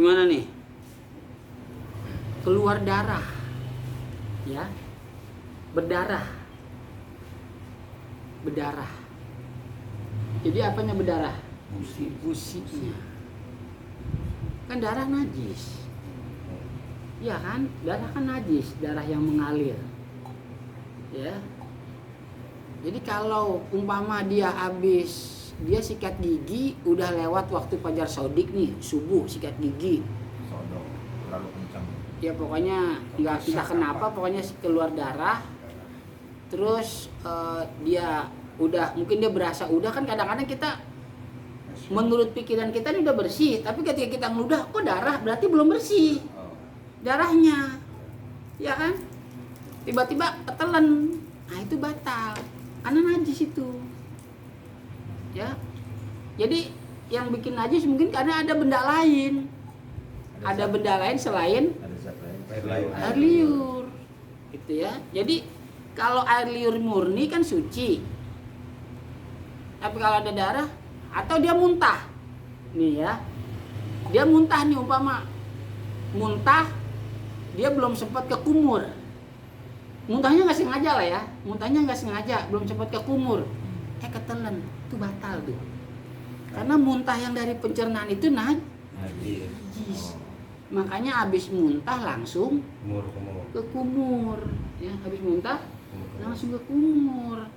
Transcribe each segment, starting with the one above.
Gimana nih? Keluar darah, ya, berdarah. Jadi apanya berdarah? Businya. Kan darah najis. Ya kan, darah kan najis, darah yang mengalir. Ya. Jadi kalau umpama dia sikat gigi, udah lewat waktu fajar sodik nih, subuh sikat gigi. Sodok terlalu kencang. Ya pokoknya nggak entah kenapa, pokoknya keluar darah. Terus dia udah, mungkin dia berasa udah, kan kadang-kadang kita menurut pikiran kita ini udah bersih, tapi ketika kita ngeludah kok darah, berarti belum bersih darahnya, ya kan? Tiba-tiba ketelan, nah itu batal, karena najis itu, ya. Jadi yang bikin najis mungkin karena ada benda lain, selain Ada zat lain. air liur, gitu ya. Jadi kalau air liur murni kan suci, tapi kalau ada darah atau dia muntah, nih ya, dia muntah nih, umpama muntah, dia belum sempat ke kumur, muntahnya nggak sengaja lah ya, belum sempat ke kumur, ketelan, itu batal tuh, karena muntah yang dari pencernaan itu najis. Makanya habis muntah langsung ke kumur, ya, habis muntah langsung ke kumur.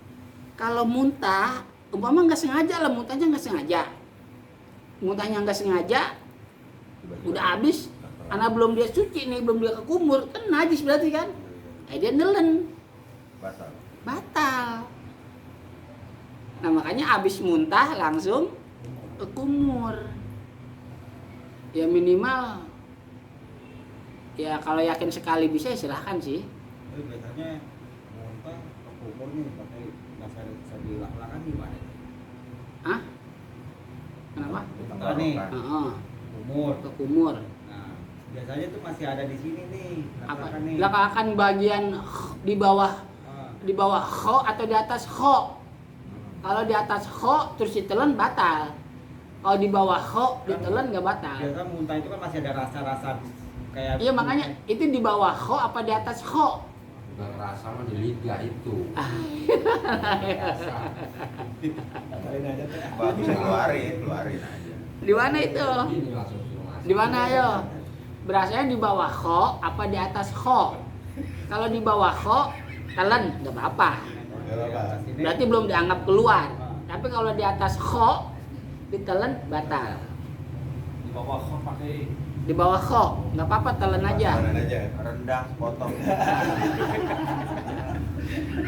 Kalau muntah, umpama nggak sengaja lah, muntahnya nggak sengaja, udah habis, karena belum dia suci nih, belum dia ke kumur, kan najis berarti kan, dia nelen, batal. Nah makanya habis muntah langsung ke kumur, ya minimal. Ya kalau yakin sekali bisa ya silahkan sih. Tapi biasanya muntah ke kumur nih pakai bahasa dilak-lakan gimana? Hah? Kenapa? Muntah nih, kumur. Ke kumur. Nah, biasanya tuh masih ada di sini nih. Apa? Lak-lakan nih. Lak-lakan bagian di bawah kho atau di atas kho. Kalau di atas kho terus ditelan batal. Kalau di bawah kho ditelan nggak batal. Biasa muntah itu kan masih ada rasa-rasa kayak. Iya makanya itu di bawah kho apa di atas kho? Bukan rasa mah di lidah itu. Kalian aja tuh. Bagus keluarin aja. Di mana itu? Ini langsung suruh masuk. Di mana ayo? Berasanya di bawah kho apa di atas kho? Kalau di bawah kho telan nggak apa-apa. Berarti belum dianggap keluar. Tapi kalau di atas kho ditelan batal. Di bawah kok pakai Di bawah kho nggak apa-apa, telan aja. Rendang potong.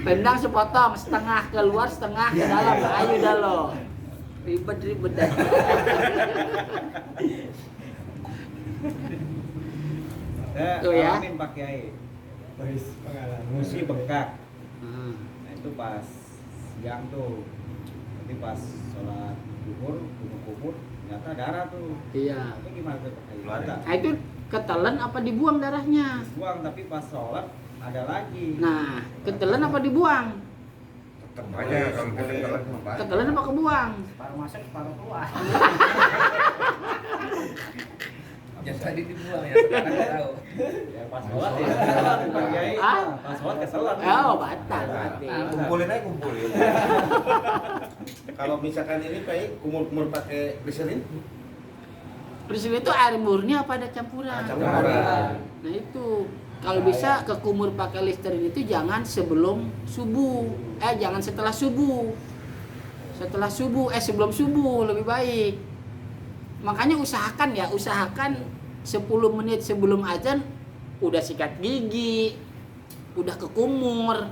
Rendang sepotong, setengah keluar, setengah ke dalam. Ayo dah lo. Ribet dah. Tuh ya. Alamin Pak Kiai. Musi bengkak. Nah itu pas siang tuh. Nanti pas sholat kumur ternyata darah tuh. Iya. Itu gimana tuh Pak Kiai? Keluarin. Nah itu ketelan apa dibuang darahnya? Buang, tapi pas sholat ada lagi. Nah, ketelan apa dibuang? Tetep aja kalau ketelan mah batal. Ketelan apa kebuang? separuh masuk separuh keluar. Yang tadi dibuang ya, sekarang nggak tahu. Ya pas sholat ya. Pak Kiai. Ah? Pas sholat keselat. Oh, batal berarti. Kumpulin. Kalau misalkan ini Pak, kumur-kumur pakai glycerin? Di sini itu air murni apa ada campuran? Campuran. Nah itu kalau bisa ke kumur pakai Listerin itu jangan sebelum subuh, jangan setelah subuh. Sebelum subuh lebih baik. Makanya usahakan 10 menit sebelum azan udah sikat gigi, udah ke kumur,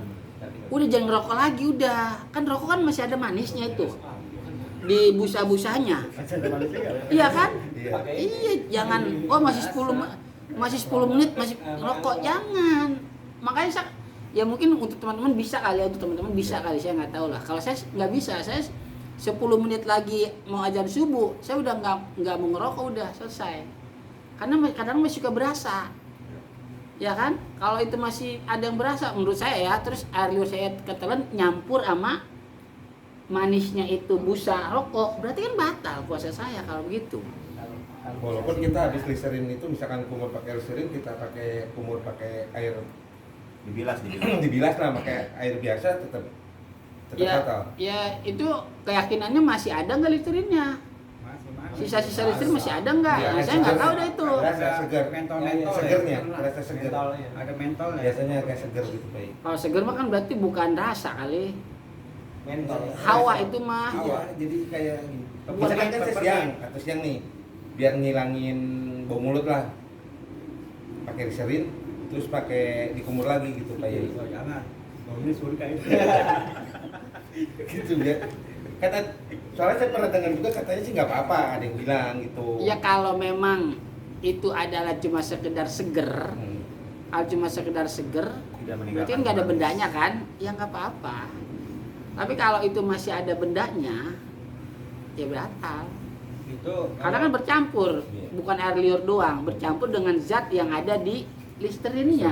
udah jangan ngerokok lagi udah. Kan rokok kan masih ada manisnya itu di busa-busanya. Iya kan? Iya, jangan masih 10 menit masih rokok, jangan. Makanya ya mungkin untuk teman-teman bisa kali saya nggak tahu lah. Kalau saya nggak bisa, saya 10 menit lagi mau azan subuh, saya udah nggak mau ngerokok, udah selesai. Karena kadang masih suka berasa, ya kan? Kalau itu masih ada yang berasa, menurut saya ya, terus air liur saya ketelan nyampur sama manisnya itu busa rokok, berarti kan batal puasa saya kalau begitu. Walaupun kita habis glycerin itu misalkan kumur pakai glycerin, kita pakai kumur pakai air Dibilas. dibilas lah pakai air biasa tetap Ya, fatal. ya itu keyakinannya masih ada nggak listerinnya? Masih. Sisa-sisa listrin masih ada nggak? Iya, Ya, saya nggak seger. tahu deh itu. Rasa segar. Mentol-mentol ya. Segernya, rasa segar. Mentolnya. Ada mentolnya. Biasanya kayak segar gitu, Pak. Kalau seger mah kan berarti bukan rasa kali. Mentol. Hawa itu mah. Iya, jadi kayak gitu. Bukan Misalkan kan pepper siang atau siang nih, biar ngilangin bau mulut lah. Pakai glycerin, terus pakai dikumur lagi gitu Pak. Oh, jangan. Baunya surga itu. Gitu ya. Kata soalnya saya pernah dengar juga katanya sih nggak apa-apa, ada yang bilang gitu. Ya kalau memang itu adalah cuma sekedar seger, Hmm. kalau cuma sekedar seger, Tidak meninggalkan. berarti kan nggak ada bendanya kan? Ya nggak apa-apa. Tapi kalau itu masih ada bendanya, ya batal. Itu Karena kan bercampur, Iya. bukan air liur doang, bercampur dengan zat yang ada di listerinnya.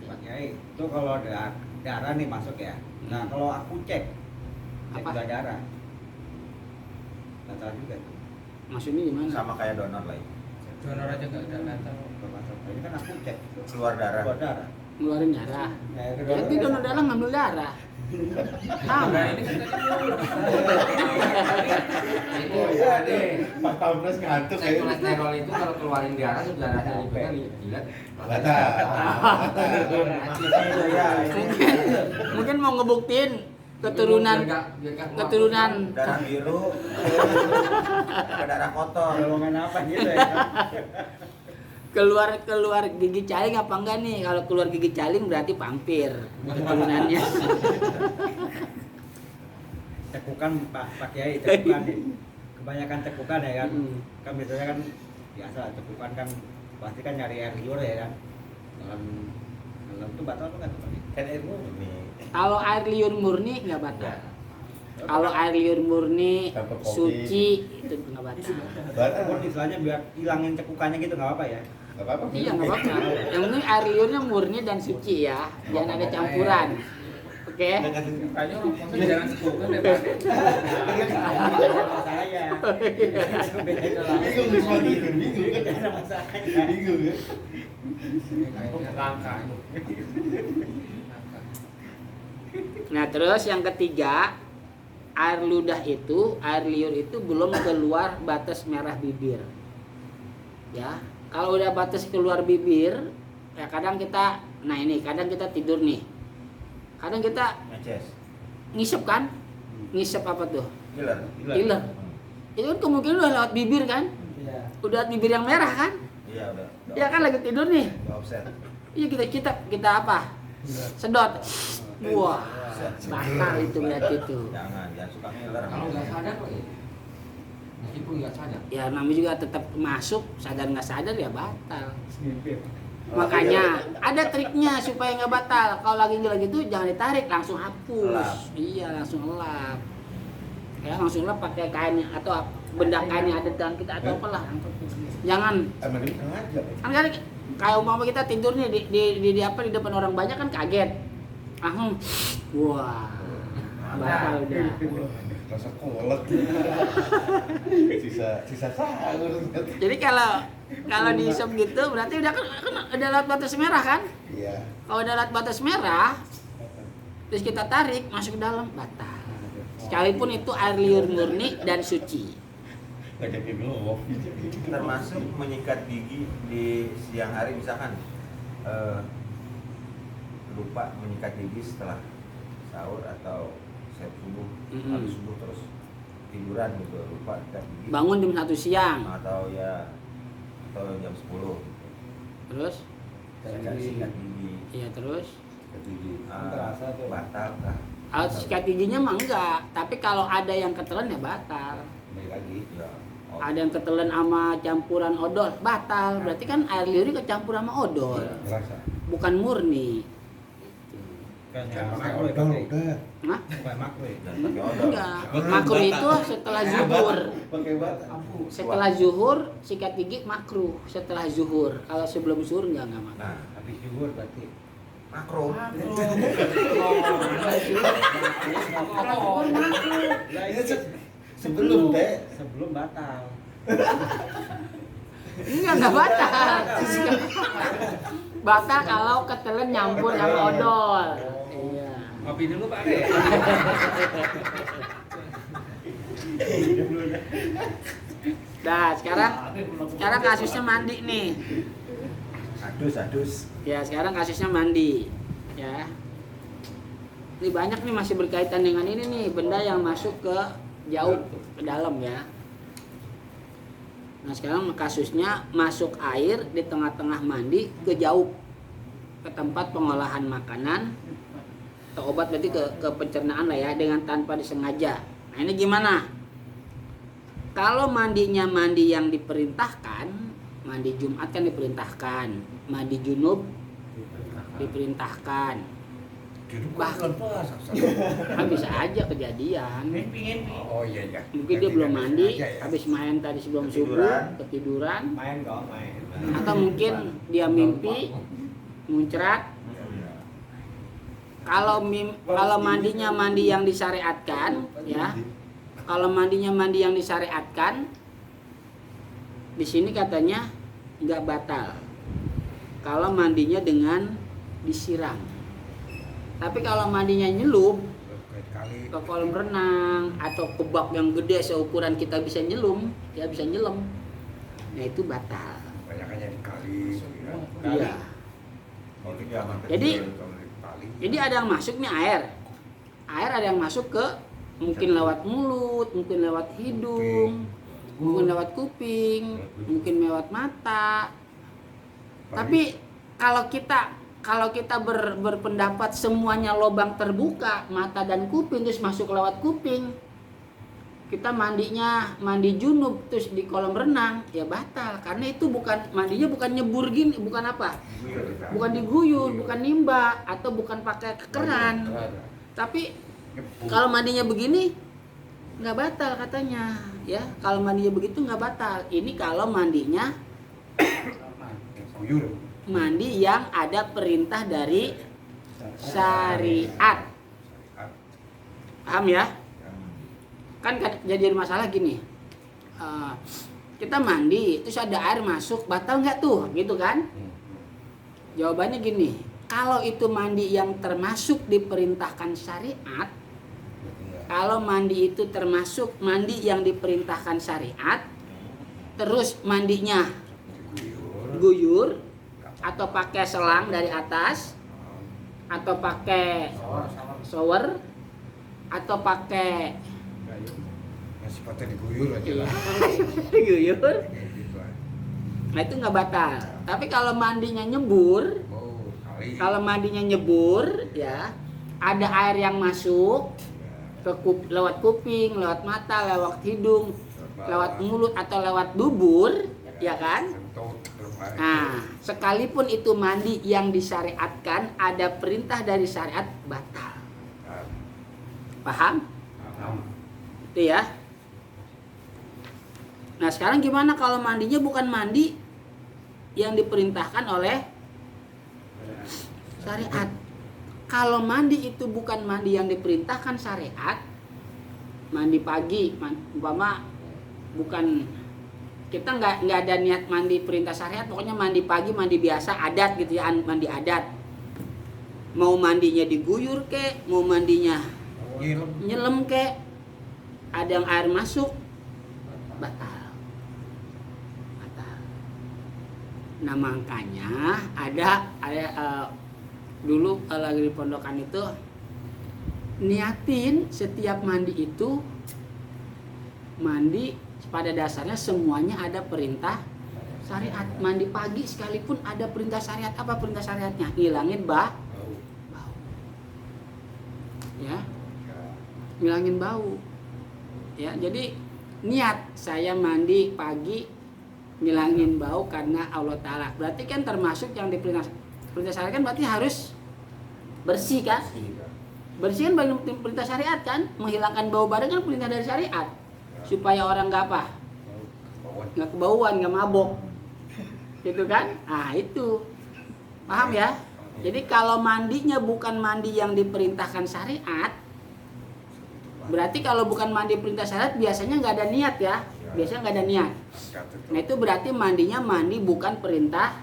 Pak Kiai, itu kalau ada darah nih masuk ya. Nah, kalau aku cek Apa? gula darah. Batal juga tuh. Maksudnya gimana? Sama kayak donor lah. Donor aja nggak tahu. Kalau batal. Ini kan aku cek Keluar darah. gula darah. Ngeluarin darah. Nah, Ya itu donor darah ngambil darah. Sama. Nah, ini kan tadi Oh iya deh, 4 tahun plus ngantuk ya. kolesterol itu kalau keluarin darah tuh darahnya dipegang dilihat Batal. Mungkin mau ngebuktiin keturunan Darah biru. Ke darah kotor. Golongan apa gitu ya? keluar gigi caling apa enggak nih? Kalau keluar gigi caling berarti vampir keturunannya. Cekukan Pak Kiai, cekukan nih. Kebanyakan cekukan ya kan. Hmm. Kan biasanya kan biasa cekukan kan pasti kan nyari air liur ya kan. Dalam itu batal tuh kan tuh Pak? Kan air murni. Kalau air liur murni nggak batal. Kalau air liur murni Tanpa kopi. suci itu nggak batal. Batal. Kan istilahnya biar hilangin cekukannya gitu nggak apa-apa ya. Enggak apa-apa. Iya nggak apa-apa. Yang penting air liurnya murni dan suci ya, jangan ada campuran. Oke? kayaknya orang Pontianak jarang sepukan deh Pak. Saya. Bingung semua gitu, bingung kan? Bingung ya. langka. Nah terus yang ketiga, air ludah itu, air liur itu belum keluar batas merah bibir. Ya, kalau udah batas keluar bibir, ya kadang kita, nah ini kadang kita tidur nih, kadang kita Meces. ngisep kan, ngisep apa tuh? Giler. Iler. Itu kan kemungkinan udah lewat bibir kan, Iya. udah lewat bibir yang merah kan? Iya udah. Ya kan lagi tidur nih, Udah offset. iya kita apa? Sedot. Wah, batal itu berarti tuh. Jangan suka ngiler. Kalau nggak sadar lagi, meskipun nggak sadar. Ya namanya juga tetap masuk, sadar nggak sadar ya batal. Snippet. Makanya ada triknya supaya nggak batal. Kalau lagi gitu jangan ditarik, langsung Elap. hapus. Iya langsung elap. Ya langsung elap pakai kainnya atau benda kain yang ada di tangan kita atau apalah. Jangan Emang ini sengaja. kan kayak umpama kita tidur nih di apa di depan orang banyak kan kaget. Langsung wah batal udah. Rasa kolak. Sisa sahur. Jadi kalau diisep gitu berarti udah kan udah lewat batas merah kan? Iya. Kalau udah lewat batas merah, terus kita tarik masuk ke dalam batal. Sekalipun itu air liur murni dan suci. Ngajak dulu. Termasuk menyikat gigi di siang hari misalkan lupa menyikat gigi setelah sahur atau subuh, habis subuh terus tiduran gitu lupa sikat gigi. Bangun jam 1 siang. Atau jam 10 Terus? sikat gigi. Iya terus. Terasa tuh. Batal kah? Kalau sikat giginya mah enggak, tapi kalau ada yang ketelan ya batal. Baik lagi. Ya. Oh, Ada yang ketelan sama campuran odol, batal. Berarti kan air liurnya kecampur sama odol, Ngerasa. bukan murni. Kayak makro ya Pak Kiai. Udah. Hah? Kayak makro ya. dan pakai odol. Enggak. Makruh itu setelah zuhur. Pakai batal. Setelah zuhur sikat gigi makruh setelah zuhur. Kalau sebelum zuhur enggak makruh. Nah, Habis zuhur berarti. makro. Ini sebelum teh. Sebelum batal. Enggak batal. Batal kalau ketelan nyampur sama odol. Iya. Ngopi dulu Pak De. Nah, sekarang kasusnya mandi nih. Adus. Ya, sekarang kasusnya mandi. Ya. Ini banyak nih masih berkaitan dengan ini nih, benda yang masuk ke jauh ke dalam ya. Nah, sekarang kasusnya masuk air di tengah-tengah mandi ke jauh ke tempat pengolahan makanan atau obat, berarti ke pencernaan lah ya, dengan tanpa disengaja. Nah, ini gimana? Kalau mandinya mandi yang diperintahkan, mandi Jumat kan diperintahkan, mandi junub diperintahkan. Bahkan kan bisa aja kejadian. Oh iya. Mungkin dia belum mandi, Ya. habis main tadi sebelum subuh, ketiduran, Main kok, main. atau mungkin dia mimpi muncrat. Kalau mandinya mandi yang disyariatkan, ya. Kalau mandinya mandi yang disyariatkan, di sini katanya nggak batal. Kalau mandinya dengan disiram. Tapi kalau mandinya nyelup ke kolam renang atau ke bak yang gede seukuran kita bisa nyelum, ya bisa nyelam, nah itu batal. Banyakannya di kali. Iya. Kalau itu jangan Jadi- kecil. Jadi ada yang masuk nih air ada yang masuk ke mungkin lewat mulut, mungkin lewat hidung, mungkin lewat kuping, mungkin lewat mata. Tapi kalau kita berpendapat semuanya lubang terbuka, mata dan kuping, terus masuk lewat kuping, kita mandi junub terus di kolam renang, ya batal. Karena itu mandinya bukan nyebur gini, bukan apa, bukan diguyur, bukan nimba, atau bukan pakai keran. Tapi kalau mandinya begini nggak batal katanya, ya. Kalau mandinya begitu nggak batal. Ini kalau mandinya mandi yang ada perintah dari syariat. Paham ya? Kan jadi masalah gini. Kita mandi terus ada air masuk, batal nggak tuh? Gitu kan? Jawabannya gini. Kalau itu mandi yang termasuk diperintahkan syariat, kalau mandi itu termasuk mandi yang diperintahkan syariat, terus mandinya guyur atau pakai selang dari atas, atau pakai shower, atau pakai Masih patah diguyur aja lah. guyur, nah itu nggak batal. Tapi kalau mandinya nyebur, Oh, kali. kalau mandinya nyebur, ya ada air yang masuk ke lewat kuping, lewat mata, lewat hidung, lewat mulut atau lewat dubur, ya kan? Nah, sekalipun itu mandi yang disyariatkan, ada perintah dari syariat, batal. Paham? Itu ya. Nah, sekarang gimana kalau mandinya bukan mandi yang diperintahkan oleh syariat? Kalau mandi itu bukan mandi yang diperintahkan syariat, mandi pagi, umpama bukan, kita nggak ada niat mandi perintah syariat, pokoknya mandi pagi, mandi biasa adat gitu ya, mandi adat. Mau mandinya diguyur kek, mau mandinya nyelem kek, ada yang air masuk, batal. Nah makanya ada dulu lagi di pondokan itu niatin setiap mandi itu, mandi pada dasarnya semuanya ada perintah syariat. Mandi pagi sekalipun ada perintah syariat. Apa perintah syariatnya? Ngilangin bau. Ya, ngilangin bau. Ya, jadi niat saya mandi pagi ngilangin bau karena Allah Ta'ala. Berarti kan termasuk yang diperintah syariat kan, berarti harus bersih kan? Bersih kan perintah syariat kan? Menghilangkan bau badan kan perintah dari syariat. Supaya orang nggak apa? Nggak kebauan, nggak mabok. Gitu kan? Ah itu. Paham ya? Jadi kalau mandinya bukan mandi yang diperintahkan syariat, berarti kalau bukan mandi perintah syariat biasanya nggak ada niat ya. biasanya nggak ada niat. Nah itu berarti mandinya mandi bukan perintah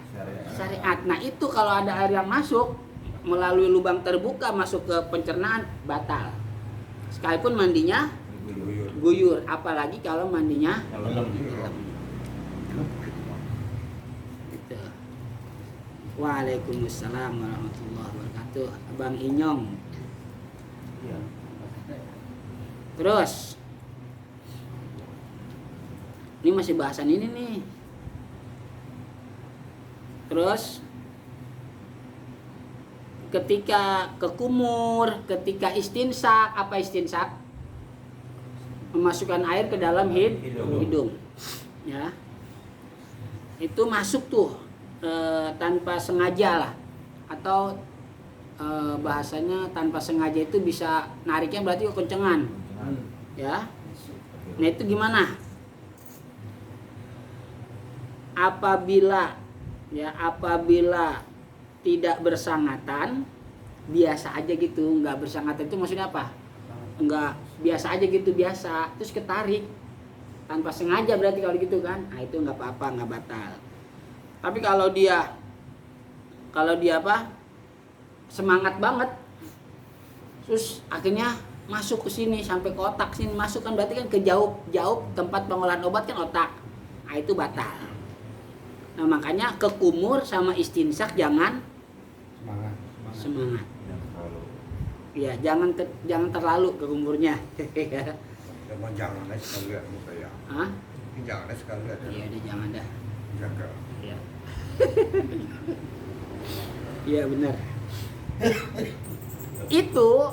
syariat. Nah itu kalau ada air yang masuk melalui lubang terbuka masuk ke pencernaan batal. Sekalipun mandinya guyur, apalagi kalau mandinya gitu. Waalaikumsalam warahmatullahi wabarakatuh. Abang Inyong. Terus ini masih bahasan ini nih. Terus ketika kekumur, ketika istinsak, apa istinsak? Memasukkan air ke dalam hidung. Ya. Itu masuk tuh tanpa sengaja lah. Atau bahasanya tanpa sengaja itu bisa nariknya berarti kekencengan. Ya. Nah, itu gimana? Apabila tidak bersangatan, biasa aja gitu, nggak bersangatan itu maksudnya apa? Nggak biasa aja gitu, biasa, terus ketarik tanpa sengaja berarti kalau gitu kan, nah itu nggak apa-apa, nggak batal. Tapi kalau dia apa? Semangat banget, terus akhirnya masuk ke sini sampai ke otak sini masuk kan berarti kan ke jauh tempat pengolahan obat kan otak, nah itu batal. Nah makanya kekumur sama istinsak jangan semangat. Ya jangan terlalu kekumurnya. Emang jangan aja sekali lihat muka ya. Hah? Jangan aja sekali lihat. Iya deh jangan dah. Jaga. Iya. Iya benar. Itu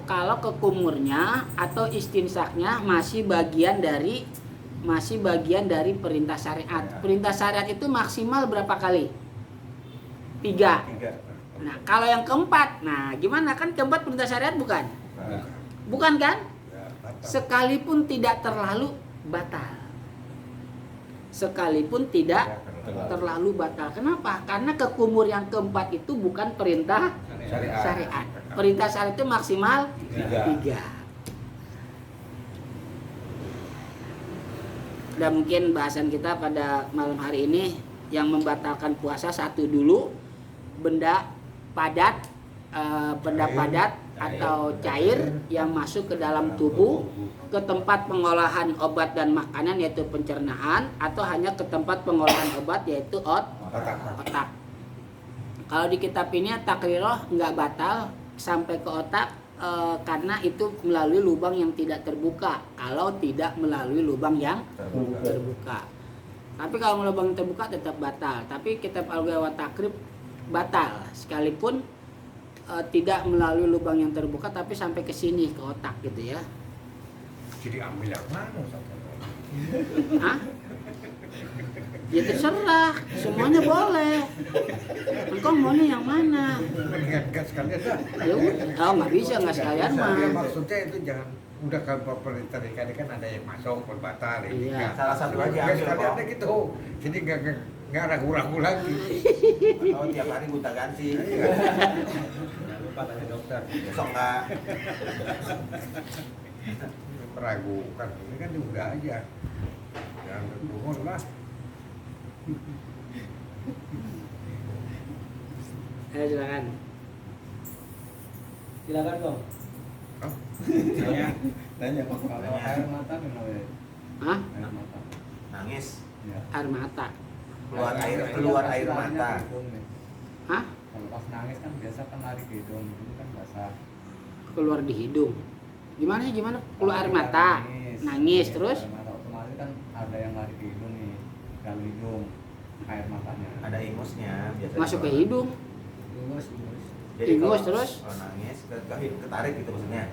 kalau kekumurnya atau istinsaknya masih bagian dari perintah syariat. Perintah syariat itu maksimal berapa kali? 3. Nah, kalau yang keempat, nah gimana kan keempat perintah syariat bukan? Bukan kan? Sekalipun tidak terlalu batal. Sekalipun tidak terlalu batal. Kenapa? Karena kekumur yang keempat itu bukan perintah syariat. Perintah syariat itu maksimal 3. Dan mungkin bahasan kita pada malam hari ini yang membatalkan puasa satu dulu, benda padat atau cair yang masuk ke dalam tubuh, ke tempat pengolahan obat dan makanan yaitu pencernaan, atau hanya ke tempat pengolahan obat yaitu otak. Kalau di kitab ini takriroh nggak batal sampai ke otak karena itu melalui lubang yang tidak terbuka. Kalau tidak melalui lubang yang terbuka. Tapi kalau lubang terbuka tetap batal. Tapi kitab Al-Ghaya wa Takrib batal sekalipun tidak melalui lubang yang terbuka tapi sampai ke sini ke otak gitu ya. Jadi ambil yang mana Ustaz? Hah? Ya terserah, semuanya boleh. Engkau maunya yang mana? Mendingan gas sekalian dah. Ya udah, nggak bisa nggak sekalian mah. Ya, maksudnya itu jangan udah kan pemerintah tadi kan ada yang masuk berbatal ini. Iya. Kan. Salah satu aja Gas ambil, sekalian Bang. deh gitu. Jadi nggak ragu-ragu lagi. Atau tiap hari gonta ganti. Jangan lupa tanya dokter. Besok nggak. Meragukan ini kan udah aja. Jangan berbohong lah. Ayo silakan. Silakan dong. Tanya Kalau air mata kenapa ya? Hah? Air mata. Nangis. Ya. Air mata. Keluar air mata. Hah? Kalau pas nangis kan biasa kan lari ke hidung, itu kan basah. Keluar di hidung. Gimana? Keluar air mata. Nangis terus? Air mata otomatis kan ada yang lari ke hidung nih, dalam hidung air matanya. Ada ingusnya biasanya. Masuk ke hidung. Jadi Ingus kalau- terus? Kalau nangis ketarik gitu maksudnya.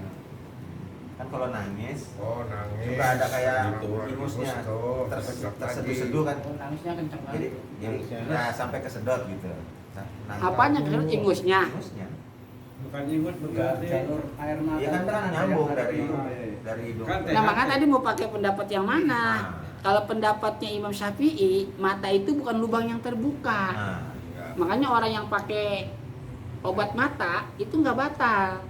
Kan kalau nangis Oh nangis. suka ada kayak Keluar ingusnya ingus tuh. terseduh-seduh kan. Oh, nangisnya kenceng Jadi banget. ya sampai kesedot gitu. Apanya kesedot? Ingusnya? Ingusnya. Bukan ingus berarti jalur air mata. Iya kan kan nyambung dari hidung. Nah makanya tadi mau pakai pendapat yang mana? Kalau pendapatnya Imam Syafi'i, mata itu bukan lubang yang terbuka. Nah, Makanya orang yang pakai obat mata itu nggak batal.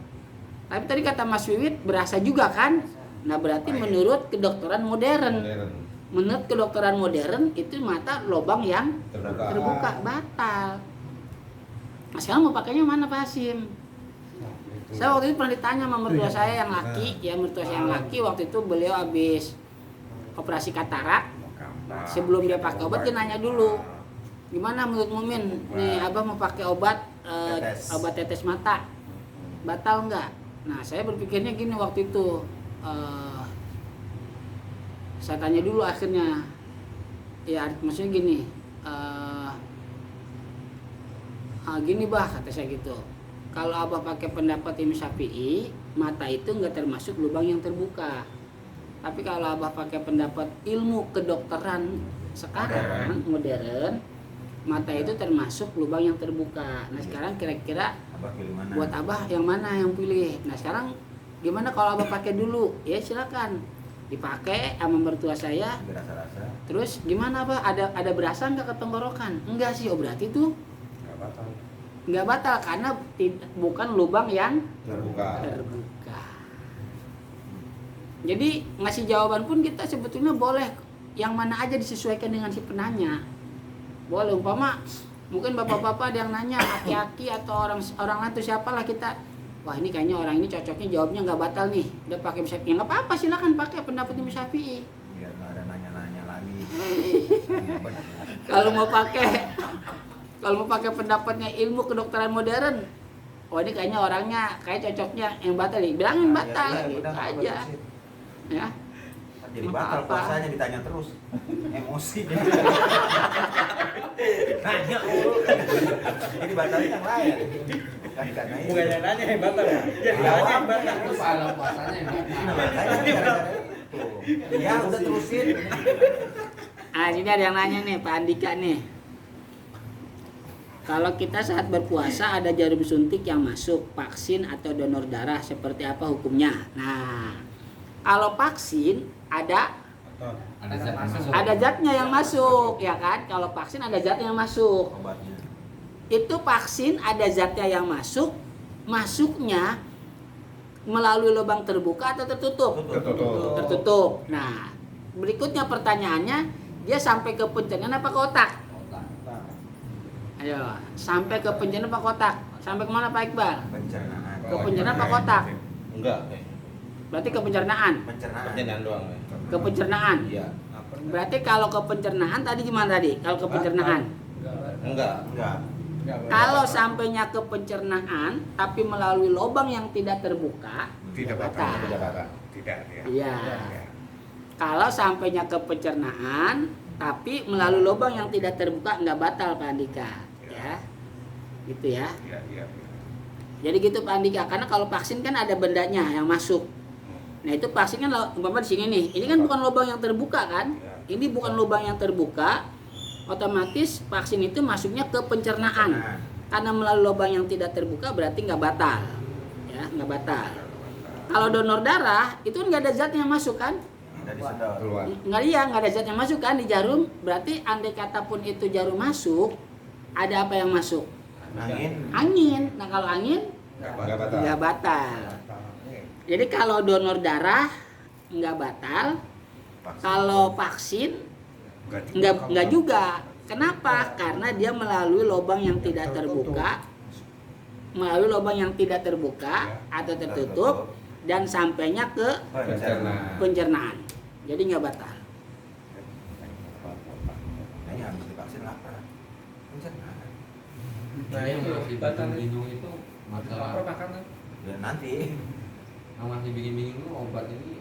Tapi tadi kata Mas Wiwit berasa juga kan? Nah berarti menurut kedokteran modern. Modern. Menurut kedokteran modern itu mata lubang yang terbuka batal. Nah sekarang mau pakainya mana Pak Hasim? Saya waktu itu pernah ditanya sama mertua saya yang laki, ya mertua saya yang laki waktu itu beliau habis operasi katarak. Sebelum dia pakai obat dia nanya dulu, gimana menurut Mumin? Nih abah mau pakai obat obat tetes mata, batal nggak? Nah saya berpikirnya gini waktu itu, saya tanya dulu akhirnya, ya maksudnya gini, gini bah kata saya gitu. Kalau abah pakai pendapat Imam Syafi'i, mata itu nggak termasuk lubang yang terbuka. Tapi kalau abah pakai pendapat ilmu kedokteran sekarang modern, mata itu termasuk lubang yang terbuka. Nah sekarang kira-kira Abah pilih mana? buat abah yang mana yang pilih? Nah sekarang gimana kalau abah pakai dulu? Ya silakan dipakai sama mertua saya. Berasa-rasa. Terus gimana abah? Ada berasa nggak ke tenggorokan? Enggak sih, oh berarti itu nggak batal karena bukan lubang yang Terbuka. terbuka. Jadi ngasih jawaban pun kita sebetulnya boleh yang mana aja disesuaikan dengan si penanya. Boleh umpama mungkin bapak-bapak ada yang nanya aki-aki atau orang itu siapalah kita. Wah ini kayaknya orang ini cocoknya jawabnya nggak batal nih. Udah pakai Syafi'i nggak apa-apa silakan pakai pendapat Imam Syafi'i. Biar nggak ada nanya-nanya lagi. Kalau mau pakai pendapatnya ilmu kedokteran modern, oh ini kayaknya orangnya kayak cocoknya yang batal nih, bilangin batal gitu aja, ya. Jadi Nggak batal apa-apa. puasanya ditanya terus, emosi. Nanya mulu. Jadi batalin yang lain. Bukan karena itu. Bukan yang nanya yang batal ya? Jadi nanya yang batal. Itu pahala puasanya yang Nah, batal. makanya gara-gara itu. Ya udah terusin. Ah sini ada yang nanya nih Pak Andika nih. Kalau kita saat berpuasa ada jarum suntik yang masuk, vaksin atau donor darah seperti apa hukumnya? Nah, kalau vaksin ada Ada zatnya yang masuk, ya kan? Kalau vaksin ada zatnya yang masuk. Obatnya. Itu vaksin ada zatnya yang masuk, masuknya melalui lubang terbuka atau tertutup? Tertutup. Tertutup. Nah, berikutnya pertanyaannya, dia sampai ke pencernaan apa ke otak? Ayo, sampai ke pencernaan apa ke otak? Sampai kemana Pak Iqbal? Pencernaan. Ke pencernaan apa ke otak? Enggak. Berarti ke pencernaan. Pencernaan. Pencernaan doang. Ke pencernaan. Iya. Berarti kalau ke pencernaan tadi gimana tadi? Kalau ke pencernaan. Enggak. Enggak. Kalau sampainya ke pencernaan tapi melalui lubang yang tidak terbuka, Tidak batal. batal. Tidak apa. Tidak ya. Iya. Ya. Kalau sampainya ke pencernaan tapi melalui lubang yang tidak terbuka nggak batal Pak Andika, ya. Gitu ya. Ya, ya. Jadi gitu Pak Andika, karena kalau vaksin kan ada bendanya yang masuk. Nah itu vaksin kan umpama di sini nih, ini kan bukan lubang yang terbuka kan? Ini bukan lubang yang terbuka, otomatis vaksin itu masuknya ke pencernaan. Karena melalui lubang yang tidak terbuka berarti nggak batal, ya nggak batal. Kalau donor darah itu nggak ada zat yang masuk kan? Udah disedot. Keluar. Nggak ada zat yang masuk kan di jarum, berarti andai kata pun itu jarum masuk, ada apa yang masuk? Angin. Angin. Nah kalau angin Enggak batal. nggak batal. Jadi kalau donor darah nggak batal, kalau vaksin nggak juga. Kenapa? Karena dia melalui lubang yang tidak terbuka, melalui lubang yang tidak terbuka atau tertutup dan sampainya ke Pencernaan. pencernaan. Jadi nggak batal. Kayaknya habis divaksin lapar. Pencernaan. Nah itu batal bingung itu masalah apa makanan? Ya nanti. yang masih bikin bingung itu obat ini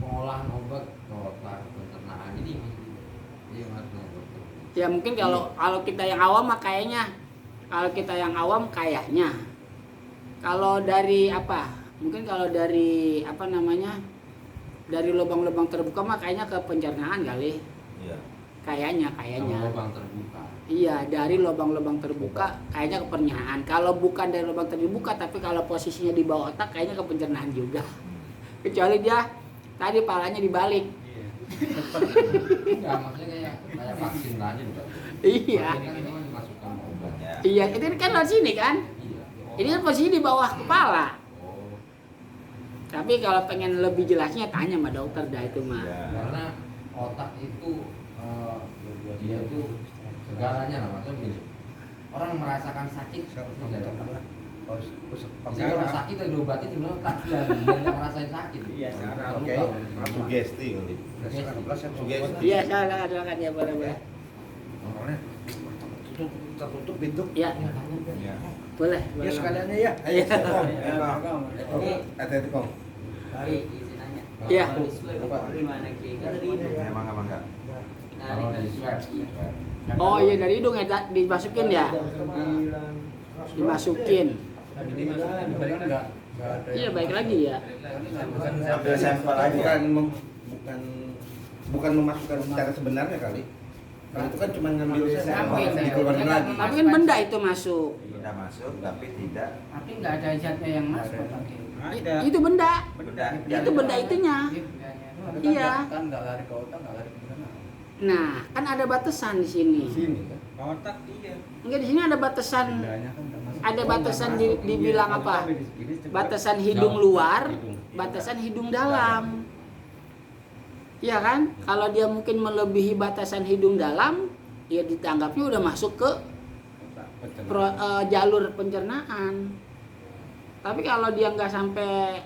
pengolahan obat otak pencernaan ini masih harus dokter. Ya mungkin kalau kita yang awam mah kayaknya, kalau kita yang awam kayaknya, kalau dari apa? Mungkin kalau dari apa namanya? Dari lubang-lubang terbuka mah kayaknya ke pencernaan kali. Iya. Kayaknya. Lubang terbuka. Iya, dari lubang-lubang terbuka kayaknya ke pencernaan. Kalau bukan dari lubang terbuka tapi kalau posisinya di bawah otak kayaknya ke pencernaan juga. Kecuali dia tadi palanya dibalik. Enggak, maksudnya kayak vaksin tadi bukan. Iya. Ini kan cuma dimasukkan obat. Ya. Iya, itu kan dari sini kan? Iya. Ini kan posisi di bawah kepala. Oh. Tapi kalau pengen lebih jelasnya tanya sama dokter dah itu mah. Ya. Karena otak itu dia itu segalanya lah, maksudnya begini. Orang merasakan sakit jadi orang sakit yang diobatin sebenarnya otak dia nggak ngerasain sakit. Iya, sekarang Oke. Sugesti kali. Sugesti. Iya, silakan ya boleh. Orangnya tertutup pintu. Ya, Ya. boleh. Ya sekaliannya ya. Iya. Hati-hati Kong. Iya. Emang apa enggak? Kalau di swab, Oh iya dari hidung ya dimasukin ya. Dimasukin. Balik enggak ada. Iya baik lagi ya. Ambil sampel aja. Bukan memasukkan secara sebenarnya kali. Kalau itu kan cuma ngambil sampel Sampel, dikeluarin saya. lagi. Tapi kan benda itu masuk. Tidak masuk tapi tidak Tapi nggak ada zatnya yang masuk pakai. Ada. Itu benda. benda. Itu benda itunya. Iya. Kan enggak lari ke otak, enggak lari ke mana. Nah, kan ada batasan di sini. Sini kan. Otak iya. Enggak di sini ada batasan. Ada batasan dibilang apa? Batasan hidung luar, batasan hidung dalam. Iya kan? Kalau dia mungkin melebihi batasan hidung dalam, ya ditanggapnya udah masuk ke jalur pencernaan. Tapi kalau dia nggak sampai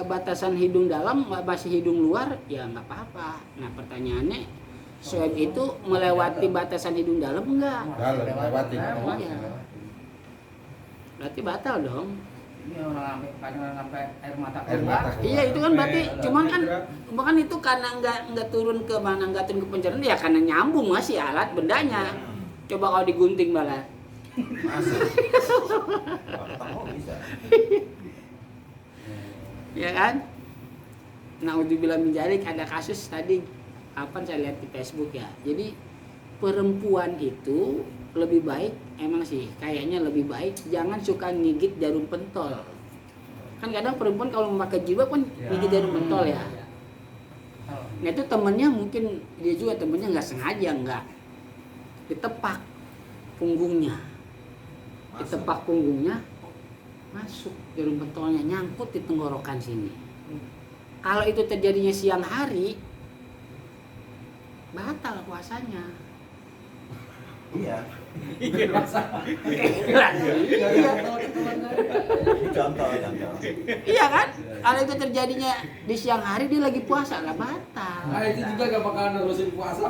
batasan hidung dalam, masih hidung luar, ya nggak apa-apa. Nah pertanyaannya, swab itu melewati batasan hidung dalam enggak? Dalam lewatin. Iya. Berarti batal dong. Ini orang sampai air mata Air keluar. mata. Iya itu kan berarti, cuman kan bahkan itu karena nggak turun ke mana, nggak turun ke pencernaan, ya karena nyambung masih alat bendanya. Coba kalau digunting malah. Masuk. Ketemu bisa. Ya kan? Nah, udzubillah min dzalik, ada kasus tadi kapan saya lihat di Facebook ya. Jadi perempuan itu lebih baik, emang sih kayaknya lebih baik jangan suka ngigit jarum pentol. Kan kadang perempuan kalau memakai jilbab kan ngigit jarum pentol ya. Nah itu temennya mungkin dia juga temennya nggak sengaja nggak ditepak punggungnya, ditepak punggungnya masuk jarum pentolnya nyangkut di tenggorokan sini. Kalau itu terjadinya siang hari batal puasanya. Iya. Iya. Ini contoh. Iya kan? Kalau itu terjadinya di siang hari dia lagi puasa lah batal. nah itu juga gak bakalan nerusin puasa.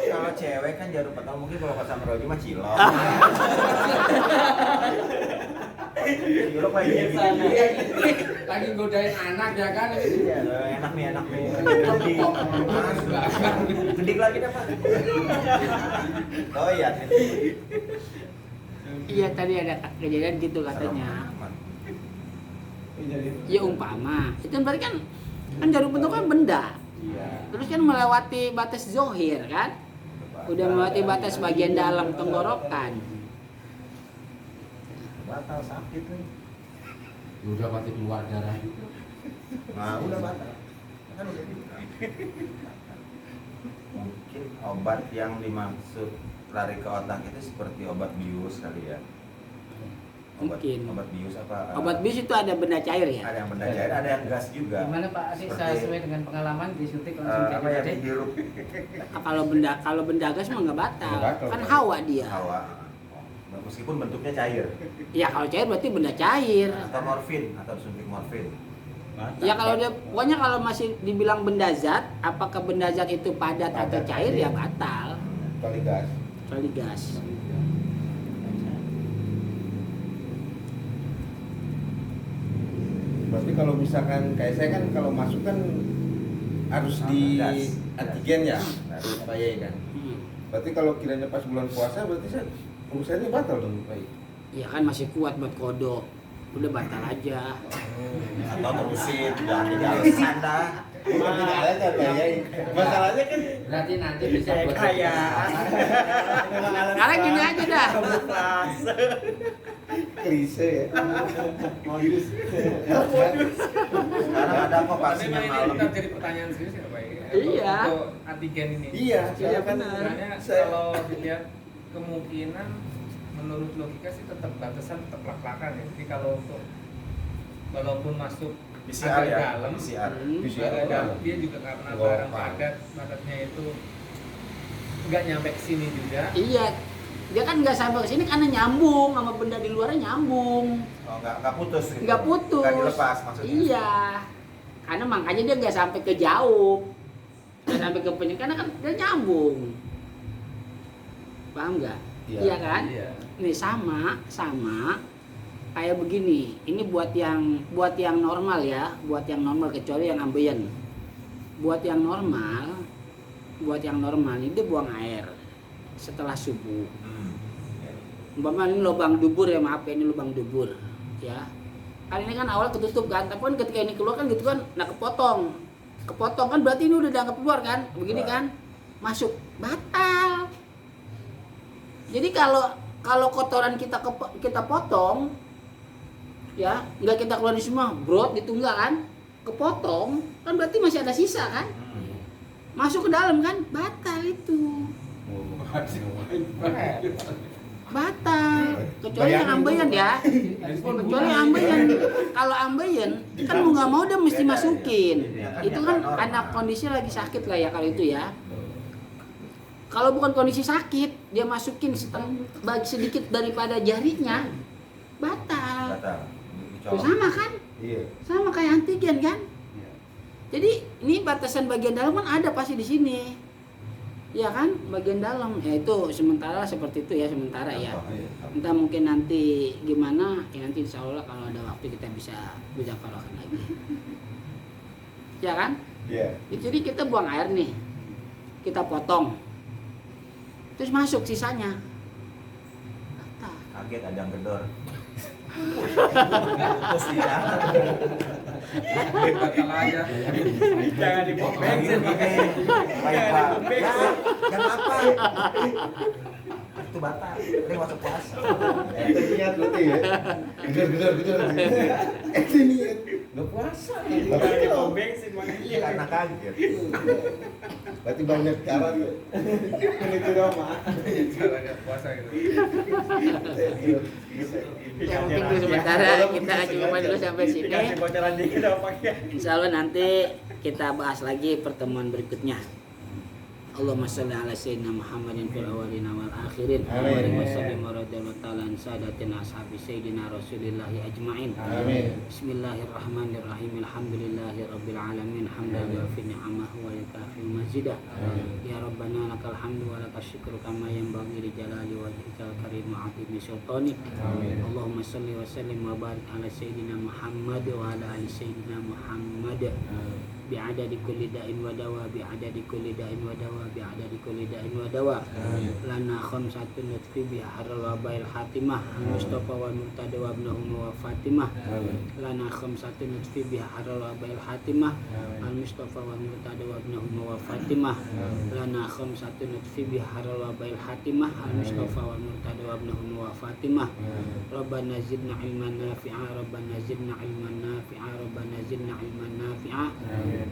Kalau cewek kan jarum pentol mungkin kalau pas sama Roji mah cilok. Cilok kayak gitu. Lagi godain anak ya kan. Iya, enak nih. Gedik lagi dah Pak. Oh iya. Iya tadi ada kejadian gitu katanya. Ya umpama itu berarti kan jarum pentol kan benda. Terus kan melewati batas zohir kan? Udah melewati batas bagian dalam tenggorokan. Batal sakit nih. Udah pasti keluar darah juga. Nah, udah batal. Kan udah dibilang. Mungkin obat yang dimaksud lari ke otak itu seperti obat bius kali ya. Mungkin. Obat bius apa? Obat bius itu ada benda cair ya? Ada yang benda cair, ada yang gas juga. Gimana Pak Asis Seperti, sesuai dengan pengalaman disuntik langsung apa ya, jadi dihirup Kalau benda gas mah nggak batal. Nggak batal. Kan hawa dia. hawa. Meskipun bentuknya cair. Ya kalau cair berarti benda cair. Atau morfin, atau suntik morfin. Ya kalau dia pokoknya kalau masih dibilang benda zat, apakah benda zat itu padat atau cair ya batal. Kali gas. Kecuali gas. Berarti kalau misalkan kayak saya kan kalau masuk kan harus di Gas. antigen ya, supaya kan. Berarti kalau kiranya pas bulan puasa berarti saya urusannya batal dong Pak. Ya kan masih kuat buat kodok. Udah batal aja. Atau terusin, jangan jadi alasan dah. Bukan tidak ada kan Pak ya. Masalahnya kan Berarti nanti bisa buat Sekarang gini aja dah. klise ya. Sekarang ada kok vaksin yang Memang ini malam. tetap jadi pertanyaan serius ya Pak. Iya. Untuk antigen ini. Iya, Iya, kan benar. Sebenarnya saya kalau dilihat kemungkinan menurut logika sih tetap batasan tetap lak-lakan ya. Jadi kalau untuk walaupun masuk PCR agak ya, dalam, PCR. agak dalam, dia juga karena barang padatnya itu nggak nyampe ke sini juga. Iya, dia kan nggak sampai ke sini karena nyambung sama benda di luarnya nyambung. Oh, nggak putus gitu. Nggak putus. Nggak dilepas maksudnya. Iya, karena makanya dia nggak sampai ke jauh, nggak sampai ke penyakit karena kan dia nyambung. Paham nggak? Iya. Iya kan? Iya. Ini sama kayak begini. Ini buat yang normal ya, buat yang normal kecuali yang ambien. Buat yang normal ini dia buang air setelah subuh. Umpama ini lubang dubur ya, maaf ya, ini lubang dubur ya. Kan ini kan awal ketutup kan, tapi kan ketika ini keluar kan gitu kan, nah kepotong kan berarti ini udah dianggap keluar kan, begini kan, masuk batal. Jadi kalau kotoran kita potong ya, nggak kita keluarin semua, brot gitu enggak kan, kepotong kan berarti masih ada sisa kan, masuk ke dalam kan, batal itu. Batal, kecuali yang ambeien ya, kecuali yang ambeien. Kalau ambeien kan mau nggak mau dia mesti masukin, itu kan karena kondisi lagi sakit lah ya kalau itu ya. Kalau bukan kondisi sakit, dia masukin bagi sedikit daripada jarinya, batal. Tuh, sama kan? Iya. Sama kayak antigen kan? Jadi ini batasan bagian dalam kan ada pasti di sini. Ya kan, bagian dalam ya itu sementara seperti itu ya, sementara ya. Entah mungkin nanti gimana ya, nanti insya Allah kalau ada waktu kita bisa bijakarakan lagi. Ya kan? Iya. Jadi kita buang air nih, kita potong, terus masuk sisanya. Kaget ada yang gedor. Putus dia. Batal aja. Jangan dipotong bensin pakai. Baik Pak. Jam apa? Itu batal. Ini masuk puasa. Niat berarti ya. Gedor. Itu niat. Nggak puasa. Jangan dipotong bensin makanya. Karena kaget. Berarti banyak cara tuh. Itu doang, Mak. Cara nggak puasa gitu. Yang penting itu sementara kita cuma dulu sampai sini. Dikasih bocoran dikit dong pakai. Insya Allah nanti kita bahas lagi pertemuan berikutnya. Allahumma shalli ala sayyidina Muhammadin fil awwalin wal akhirin. Amin. Wa sallim wa radhiyallahu ta'ala an sadatina ashabi sayyidina Rasulillahi ajma'in. Amin. Bismillahirrahmanirrahim. Alhamdulillahi rabbil alamin. Hamdan yu'affi ni'amahu wa yukafi mazidah. Ya Rabbana lakal hamdu wa lakal syukru kama yanbaghi li jalali wajhikal karim wa 'azimi sultanik. Allahumma shalli wa sallim wa barik ala sayyidina Muhammad wa ala ali sayyidina Muhammad. Bi'adadi kulli da'in wa dawa, bi'adadi kulli da'in wa dawa, bi'adadi kulli da'in wa dawa. Lana khamsatun nutfi biharral wabail khatimah, Mustafa wa Murtada wa ibnuhum wa Fatimah. Lana khamsatun nutfi biharral wabail khatimah, Mustafa wa Murtada wa ibnuhum wa Fatimah. Lana khamsatun nutfi biharral wabail khatimah, Mustafa wa Murtada wa ibnuhum wa Fatimah. Rabbana zidna ilman nafi'a, Rabbana zidna ilman nafi'a, Rabbana zidna ilman nafi'a.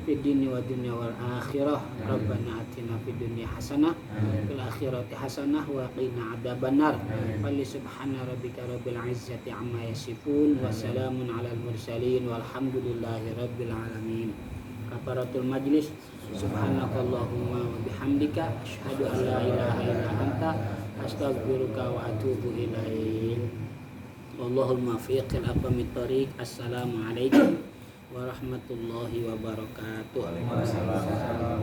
Fid dunya wa dunya wal akhirah. Rabbana atina fid dunya hasanah fil akhirati hasanah wa qina adzabannar. Walli subhana rabbika rabbil izzati amma yasifun wa salamun alal mursalin walhamdulillahi rabbil alamin. Kafaratul majlis. Subhanakallahumma wa bihamdika asyhadu an la ilaha illa anta astaghfiruka wa atubu ilaik. Wallahul muwaffiq ila aqwamit thoriq. Assalamualaikum warahmatullahi wabarakatuh. Waalaikumsalam.